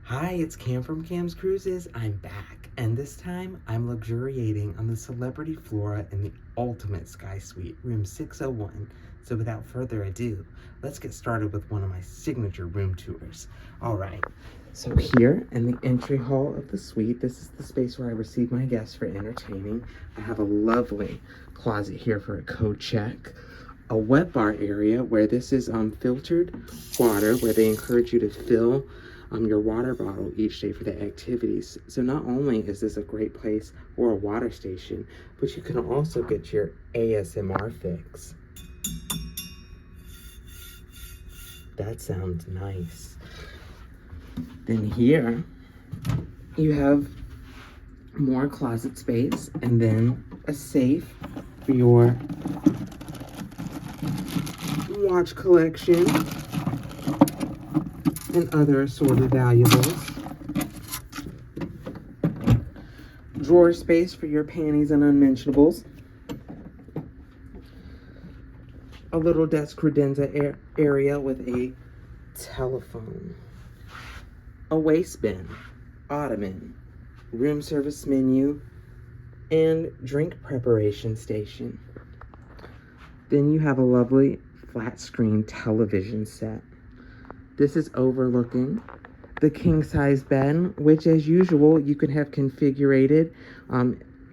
Hi, it's Cam from Cam's Cruises. I'm back, and this time I'm luxuriating on the Celebrity Flora in the Ultimate Sky Suite, room 601. So without further ado, let's get started with one of my signature room tours. All right, so here in the entry hall of the suite, this is the space where I receive my guests for entertaining. I have a lovely closet here for a coat check. A wet bar area where this is filtered water, where they encourage you to fill your water bottle each day for the activities. So not only is this a great place for a water station, but you can also get your ASMR fix. That sounds nice. Then here you have more closet space and then a safe for your watch collection and other assorted valuables. Drawer space for your panties and unmentionables. A little desk credenza area with a telephone. A waste bin, ottoman, room service menu, and drink preparation station. Then you have a lovely flat screen television set. This is overlooking the king-size bed, which as usual you can have configured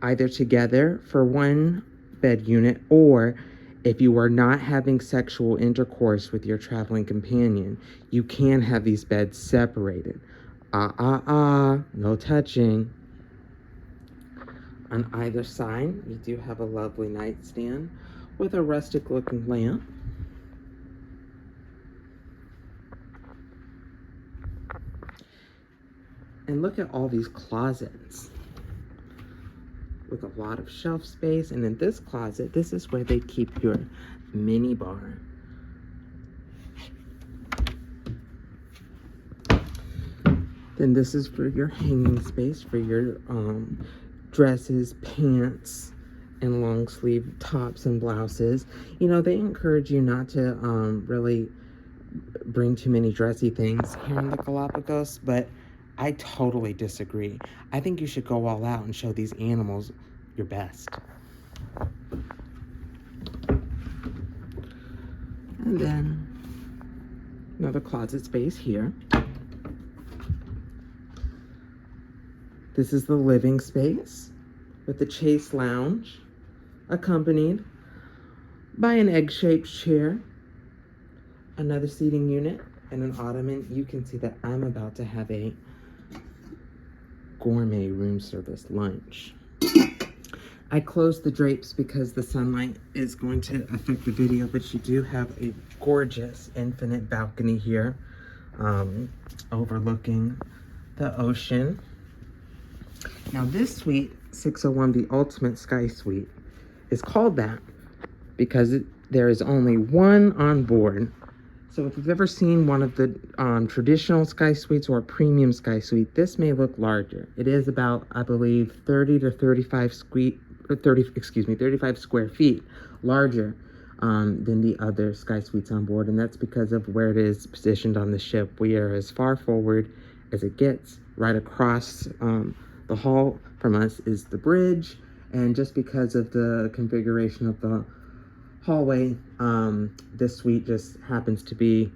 either together for one bed unit, or if you are not having sexual intercourse with your traveling companion, you can have these beds separated. No touching. On either side, you do have a lovely nightstand with a rustic-looking lamp. And look at all these closets with a lot of shelf space. And in this closet, this is where they keep your mini bar. Then this is for your hanging space for your dresses, pants, and long sleeve tops and blouses. You know, they encourage you not to really bring too many dressy things here in the Galapagos, but I totally disagree. I think you should go all out and show these animals your best. And then another closet space here. This is the living space with the Chase Lounge, accompanied by an egg-shaped chair, another seating unit, and an ottoman. You can see that I'm about to have a gourmet room service lunch. I closed the drapes because the sunlight is going to affect the video, but you do have a gorgeous infinite balcony here, overlooking the ocean. Now this suite, 601, the Ultimate Sky Suite, is called that because there is only one on board. So if you've ever seen one of the traditional Sky Suites or a premium Sky Suite, this may look larger. It is about, I believe, 35 square feet larger than the other Sky Suites on board, and that's because of where it is positioned on the ship. We are as far forward as it gets. Right across the hall from us is the bridge, and just because of the configuration of the hallway, this suite just happens to be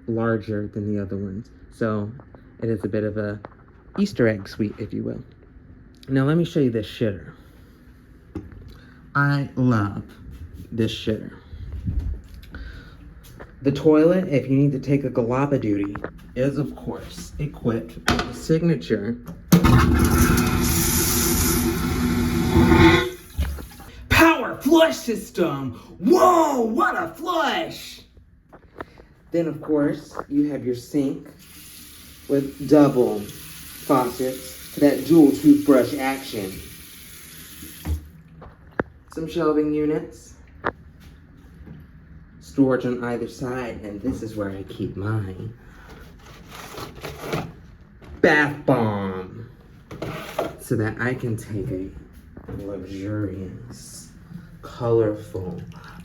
larger than the other ones. So it is a bit of a Easter egg suite, if you will. Now let me show you this shitter. I love this shitter. The toilet, if you need to take a galapa duty, is of course equipped with the signature power flush system. Whoa, what a flush! Then of course you have your sink with double faucets for that dual toothbrush action. Some shelving units, storage on either side, and this is where I keep mine. Bath bomb, so that I can take a luxurious, colorful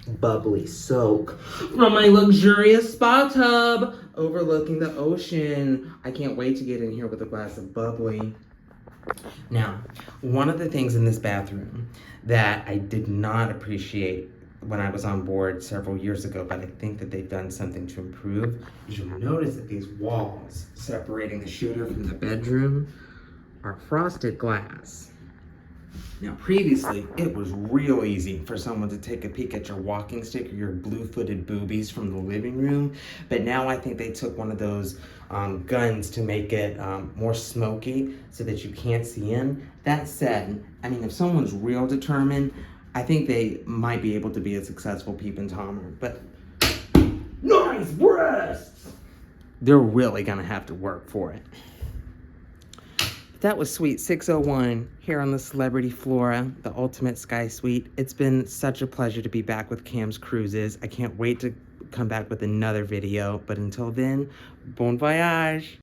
bubbly soak from my luxurious spa tub overlooking the ocean. I can't wait to get in here with a glass of bubbly. Now, one of the things in this bathroom that I did not appreciate when I was on board several years ago, but I think that they've done something to improve, is you'll notice that these walls separating the shooter from the bedroom are frosted glass. Now, previously, it was real easy for someone to take a peek at your walking stick or your blue-footed boobies from the living room, but now I think they took one of those guns to make it more smoky so that you can't see in. That said, I mean, if someone's real determined, I think they might be able to be a successful peep and Tomer, but nice breasts! They're really gonna have to work for it. That was Suite 601 here on the Celebrity Flora, the Ultimate Sky Suite. It's been such a pleasure to be back with Cam's Cruises. I can't wait to come back with another video, but until then, bon voyage!